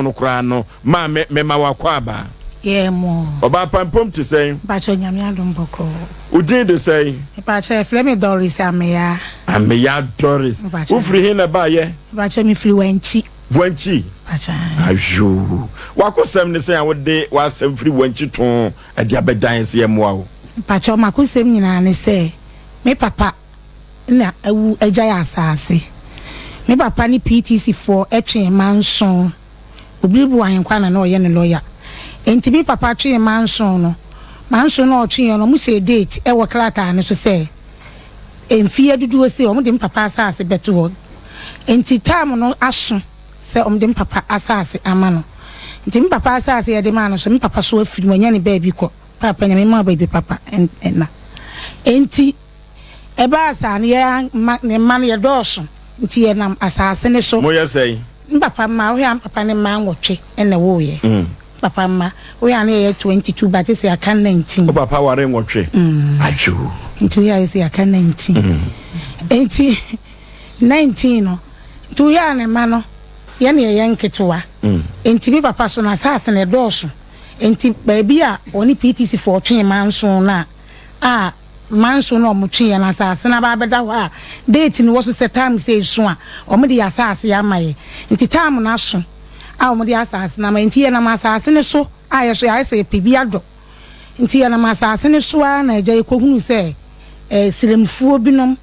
no kra no ma me ma wakwaba yeah mo oba pampom ti say ba cho nyame adom boko udin de say ba cho Flemi Doris ameya Doris ufri hin na ba ye ba cho mi free Wenkyi ba cha ajo wakosem ne say awode wasem free Wenkyi ton ade abedan se yemwa o ba cho makosem nyina ne say me papa na awu agya ya asase me papa ni PTC4 etwe manson obibu ahenkwa na oye ne lawyer enti me papa twe manson no otwe no mu say date e wo krata ne so say emfie dudu se o mu de papa asase beto ho enti time no aso se o mu de papa asase ama no enti me papa asase ye de ma no so me papa so afiri wanya ne ba bi ko papa nya me ma ba bi papa na enti eba asa ne man ye doso nti ye nam asase ne so mo ye say papa ma wo ya papa ne ma nwotwe ene wo ye papa ma wo ya ne 22 but say aka 19 o papa ware nwotwe ajo nti ya say aka 19 enti 19 no tu ya ne ma no ye ne ye nketoa enti mi papa so na asase ne doso enti baabi a oni PTC4 twe manso na manso no mutwe na asase na ba beda ho a date ni wo so set time say so a omo de asase ya maye nti time na so a omo de asase na ma nti ye na asase ne so a ye so ya say pebi ado nti ye na asase ne so a na eja ekohunu say siremfuo binom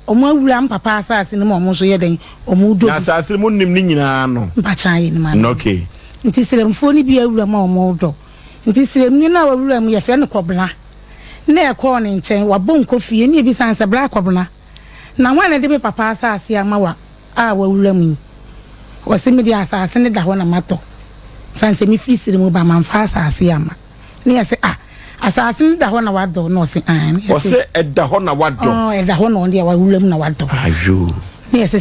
omo awura papa asase ne mo so ye den omo do na asase mo nim ni nyina no mpacha ye ni ma okay nti siremfuo ni bi awura ma omo do nti sirem ni na awura mu ye fe ne kobla na ekọ ne nchen wabon kofie ni ebi sanse bra kwabona na wan de be papa asase ama wa wawura mu wose me di asase ne da ho na mato sanse mi firi sire mu ba manfa asase ama ne yese asase ne da ho na wado no se wose eda ho na wado eda ho no de wawura mu na wado ayo ne yese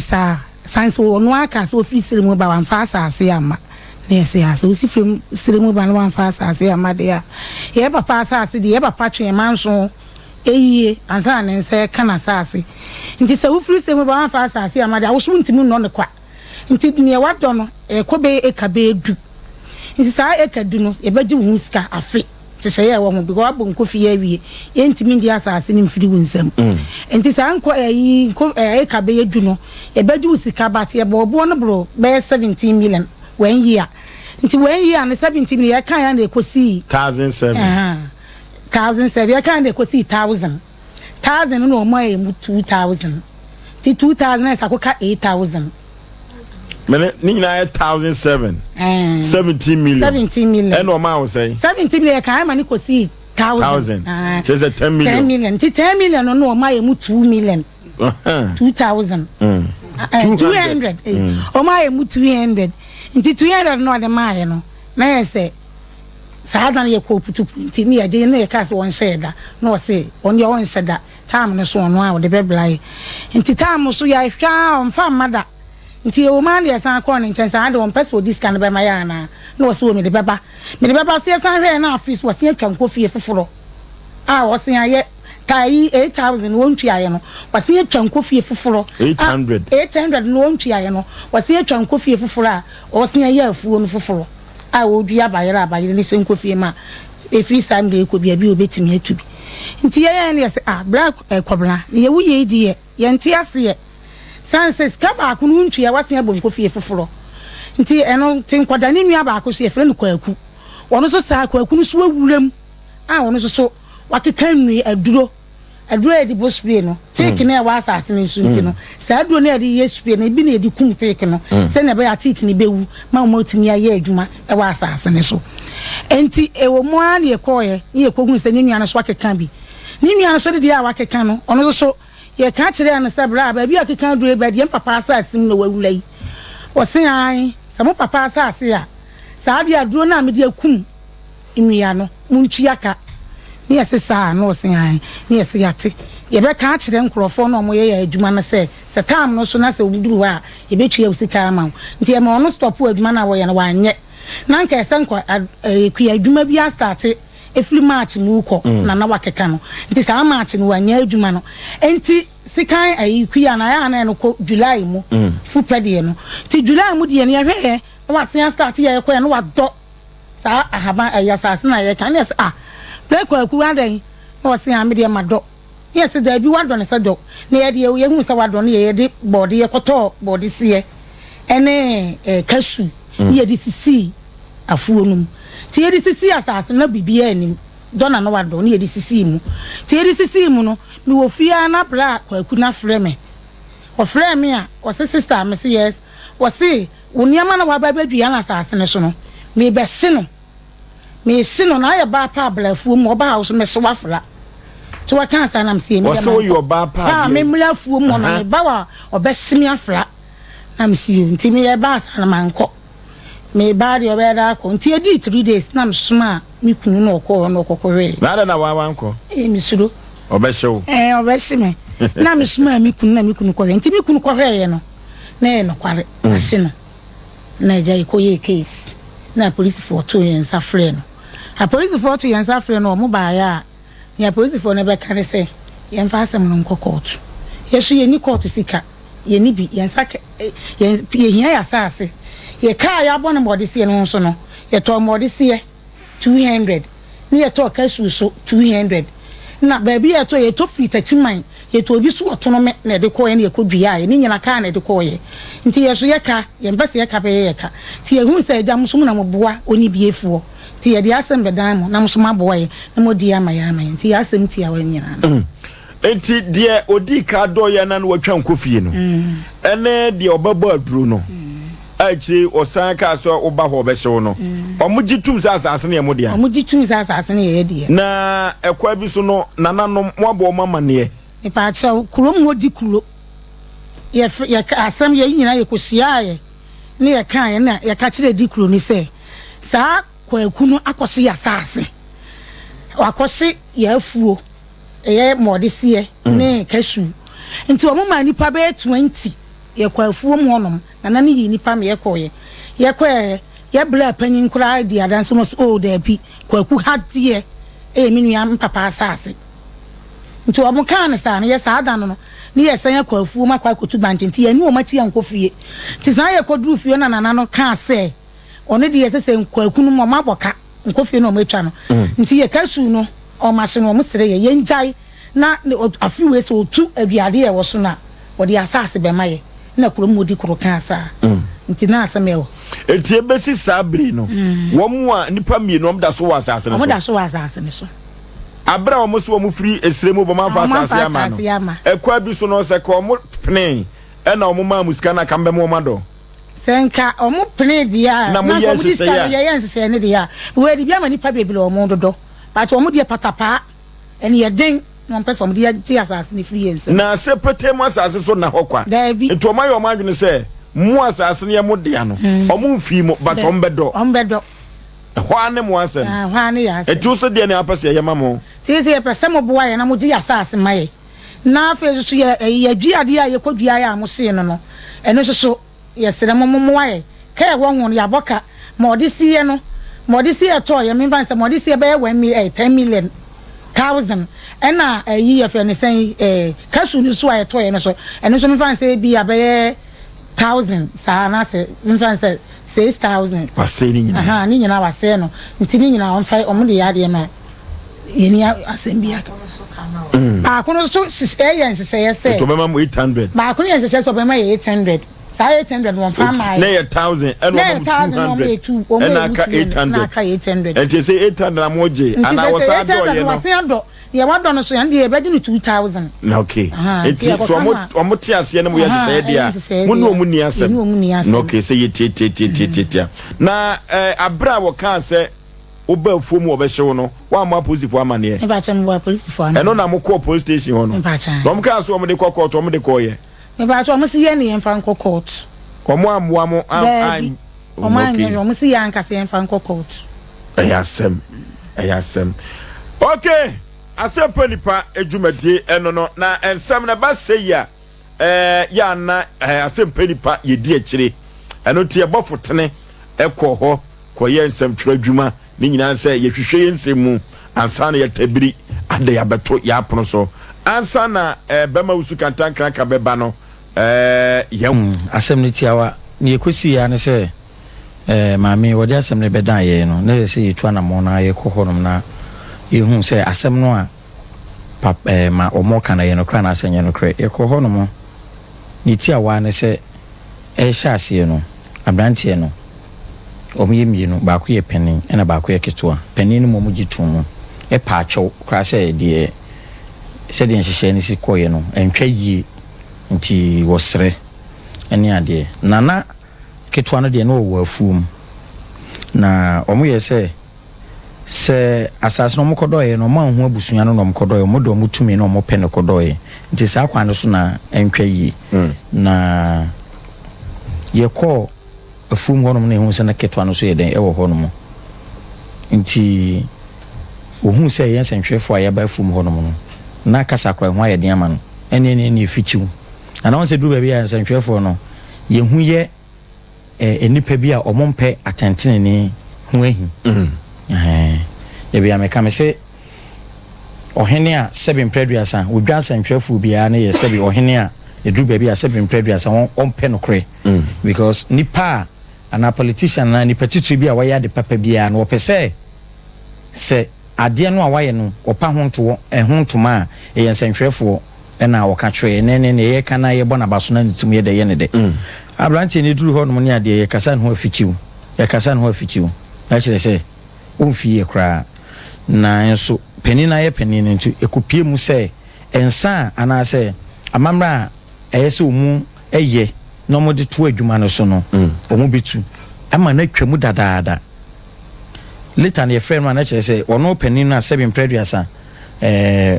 sanse ono aka so firi sire mu ba manfa asase ama yes yes we see from siremu ban wan fa asase amade ya ye papa asase de ye papa twe manso eyiye ansa na nse kana asase nti se wo free siremu ban fa asase amade a wo so ntimi no ne kwa nti ne wado no ekobe ekabe edu nti sa ekadu no ye beji wo sika afi chese ye wo ho because abon kofi ya wie ye ntimi ndi asase ni mfiri wo nsam nti sa nko ekabe edu no ye beji wo sika bat ye bo no bro be 17 million 1 year nti 1 year and 17 year kan ya na ekosi 1007 1007 ya kan na ekosi 1000 no o ma emu 2000 ti 2000 is akoka 8000 mene ni na 1007 17 million and o ma wo say 17 million kan ma ni kosi 1000 just 10 million 10 million ti 10 million no o ma emu 2 million 2000 200 o ma emu 200 nti 200 no de maaye no na yese saada na ye ko putupu nti ni aje no ye ka se won sheda no se on ye won sheda tam no so no a de beblaye nti tam so ya hwa on fa mada nti o man ye san ko ne nchen saada on pese discount be ma ya na no so me de beba se san hwe na office wo se atwa nkofie foforo wo se aye tai 8000 won tuaye no wase atwa nkofie foforo 800 no won tuaye no wase atwa nkofie foforo a o se aye afuo no foforo wo dua abayere ni se nkofie ma efri sam de ko bia bi obetimi atubi nti ye ne se black kwabla ne ye wuye di ye nti ase sanses ka ba ko no ntua wase abon nkofie foforo nti eno tin kwada ni nua ba ko so ye fre no kwaku wono so sa kwaku no so awuram wono so wakeka nwi aduro edi bo spray no take na wa asase ni sunti no sa aduro na edi ye spray na bi na edi kum take no se na be ya take ni bewu ma mo timi aye adwuma wa asase ni so enti ewo mo an ye koye ye kogun se ni nua so akeka bi ni nua so de ya wakeka no ono so ye ka kire an se bra ba bi akeka aduro ba de papa asase ni wa wulai wo se an sa mo papa asase ya sa de aduro na me de akum nua no muntuaka ni sa no se an ni se yate ye be ka kire nkrofo no mo ye adwuma na se tam no so na se omduru ha ye betwa usika ama nti e ma ono stop adwuma na wo ye na wanye na nka ese nkwa ekua adwuma bi a start efiri march mu uko na wakeka no nti sa march no wanye adwuma no enti sikan ayi kuya na ya na no ko July mu fu pede no ti July mu de ne ya hwe wa sen start ya ko ya no wa do sa ahaba ya sa na ya kan yes break kwaku adan o sen am de ma do yes da bi wa do ne sa do na ya de ye hu sa wa do ne ye de body ye koto body sie ene kashu ye de sisi afuo num ti ye de sisi asase na bibia anim dona no wa do ne ye de sisi mu ti ye de sisi mu no mi wo fia na bra kwaku na freme o freme a o se sister me say yes o se woniama na wa ba badua na asase ne so no me be se no me se no na ye ba pa blafuo mu oba house me so wafra to wa kan sa na me se me so you ba pa me mlafuo mu na me ba wa obehye me afra na me se nti me ye ba sa na manko me ba de obeda ko nti edi 3 days na me suma me kunu no kokore na wa wanko me suro obehye obehye me na me suma me kunu kore nti me kunu kore ye no na e no kware ahye no na jai ko ye case na police for 2 years afre no a police for 2 years afre no mo ba ya police for ne be kare say ye mfa asem no nko court ye so ye ni court sika ye ni bi ye nsaka ye hia ya saase ye ka ya bone modise no so no ye to modise 200 ni ye to cash so 200 na baby ye to fit achiman ye to obi so otono na de ko ye na ye ko dua ye ni nyina ka na de ko ye nti ye so ye ka ye mpese ye ka be ye ka ti ye hu se jam so mu na mo boa oni biefuo ti ye de asem be dan mo na mo so ma boa ye na mo di ama ya nti ye asem ti ya wa nyina enti de odi ka do ye na no watwa nkofie no ene de obaba aduro no achi osan ka so oba ho be hyew no omugitum asase ne mo de a omugitum asase ne ye de na ekwa bi so no nananom mo abo mama ne ipa cha kurom ho di kuro ye asem ye nyina ye kosia ye ne ye kan ye na ye ka kire di kuro ni se sa kwaku no akose ya asase wakose ya afuo eye modise ne kashu nti o mama nipa be 20 ye kwafuo mu honom na na ne yi nipa me ye koye ye ye bla panyin kura di adanso no so da bi kwaku hadie minu ya mpapa asase nti o mo kan sa na ye sa adan no ne ye san ye kwafuo makwa kotu banche nti ye ni o mati ya nkofie ti san ye koduru fie na nana no kan se one de ye se kwaku no mo maboka nkofie no mo etwa no nti ye kashu no o ma se no mo sere ye njai na afiwe so otu aduade ye wo so na wo de asase be maye na kuromodi kuro kan sa nti na asemewo etie besi sabri no wo mu a nipa mienu om da so wa asase no so om da so wa asase no so abra wo so wo free esremu bo manfa asase ama no ekwa bi so no se ko mo pne e na wo ma musika na kambe mo mado senka omo pne dia na mo yes se ya yes se ne dia we di bia ma nipa bebile omo dodo but omo dia patapa ene ye den no person omo dia asase ni free yense na se pete mo asase so na hokwa nti omo ayo omo se mo asase ne mo dia no omo mfi mo but ombedo hwa ne mo asem hwa ne ya etu so dia ne apese ye mamo ti se pese mo boa ye na mo dia asase maye na fe so ye duade a ye kodua ya mo se no eno so yesere mo waye ka ye won ya boka modisi ye no modisi ye to ye memban se modisi ye be 10 million thousand ena yi ye fe ne sen kasu ni so aye to ye no so eno so memban se bi ya be 1000 sa na se memban se 6000 wase ni nyina ni nyina wase no nti ni nyina on fa omo de ya de ma yeni asembia ba kono so ye se to mema 800 ba kono ye se so be ma 800 800 one farm my na 1000 and 200 and aka 800 and you say 800 amoje and I was ado ye wado no so and ye be 2000 okay it so omote ase na mo ye hye dia mo no mu ni asem okay say ye na abra wo kan say oba fuom wo be hyew no wa ma police for amane e ba chem wa police for amane eno na mo call police station ho no no kan so mo de call court mo de call ye me ba to mo si ye ne yemfa nko court omo amwa mo an omo si ya nka se yemfa nko court ayasem okay asempa nipa edwumadie eno no na ensam na ba se ya ya na asempa nipa ye di akire eno tie bofotene ekoho koye ensam twadwuma ni nyina se ye hwehwe ensem mu ansa na ye tabiri ade ya beto ya apono so ansa na bema usu kantan kraka beba no yam asem ne tiawa ne ekosi ya ne se maami wodi asem ne bedan ye no ne se yitu anamo na ye kohonom na yehu se asem no a ma omo kana ye no kra na asenye no kra ye kohonom ne tiawa ne se hya ase no abrantie no omo no ba ko ye penin na ba ko ye ketewa penin no mo gitu no pa acho kra se de se de nhyehyɛ ne si koye no entwa yie nti wosre ene ade nana ketewa no de no wo afum na omo ye se asase no mokodoye no ma hu abusua no mokodoye mo do mutumi no mo pɛ no kodoye nti sa kwa no so na entwa yie na ye ko afum honom na hu se na ketewa no so ye den ewo honom nti ohun se yen sentwefo aya ba afum honom no na kasa kra ho ayɛ den ama no ene fikiu ana won se du ba bia sentwefo no ye hu ye enipa bi a omompe atentene ni hu ahi ye bia me ka me se ohene a 7 preduasa odwa sentwefo bia na ye sebi ohene a edu ba bia 7 preduasa won ompe no kre because nipa ana politician na nipa titiri bia wa ya de papa bia na opese se ade no a waye no opa honto hontoma e yensentwefo na woka twe ne ye kana ye bona baso na nitum ye de ye ne de abranche ne duru ho no ne ade ye kasa no afikiu ye kasa no afikiu na kire se onfi ye kra na enso penina ye penina ntu ekopie mu se ensa ana se amamra eyese omu eye no mo de to adwuma no so no omu betu ama na twam dadaada later na friend man na kire se ono penina 7 preduasa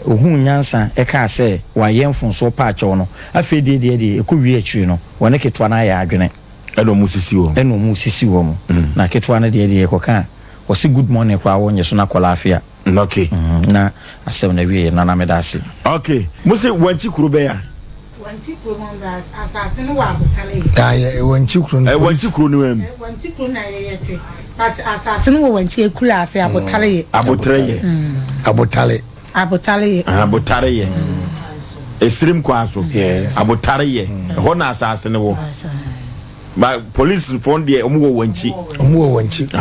ohun nyansa eka se wa yemfonso pa acho no afedi de ekowie akiri no wona ketwa na ya adwene eno mu sisi wo mu na ketwa na de ekoka wo se good morning kwa wonye so na kola afia okay na asem na wie na medase okay musi Wenkyi kuro be ya Wenkyi kuro mo bra asase no wa abotale ye Wenkyi kuro no Wenkyi kuro no em Wenkyi kuro na ye te but asase no Wenkyi kuro ase abotale ye abotare ye esrim kwa so abotare ye ho na asase ne wo ma police phone de omo wo Wenkyi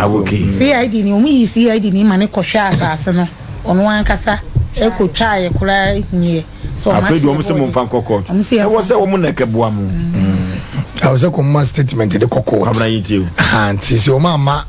okay CID ni omo yi CID ni ma ne kohwa asase no ono ankasa ekotwa ye kura hie so ma afedi omo se mo mfa kokot e wo se omo na keboa mu I was a command statement de kokot kabra yitiu anti se o mama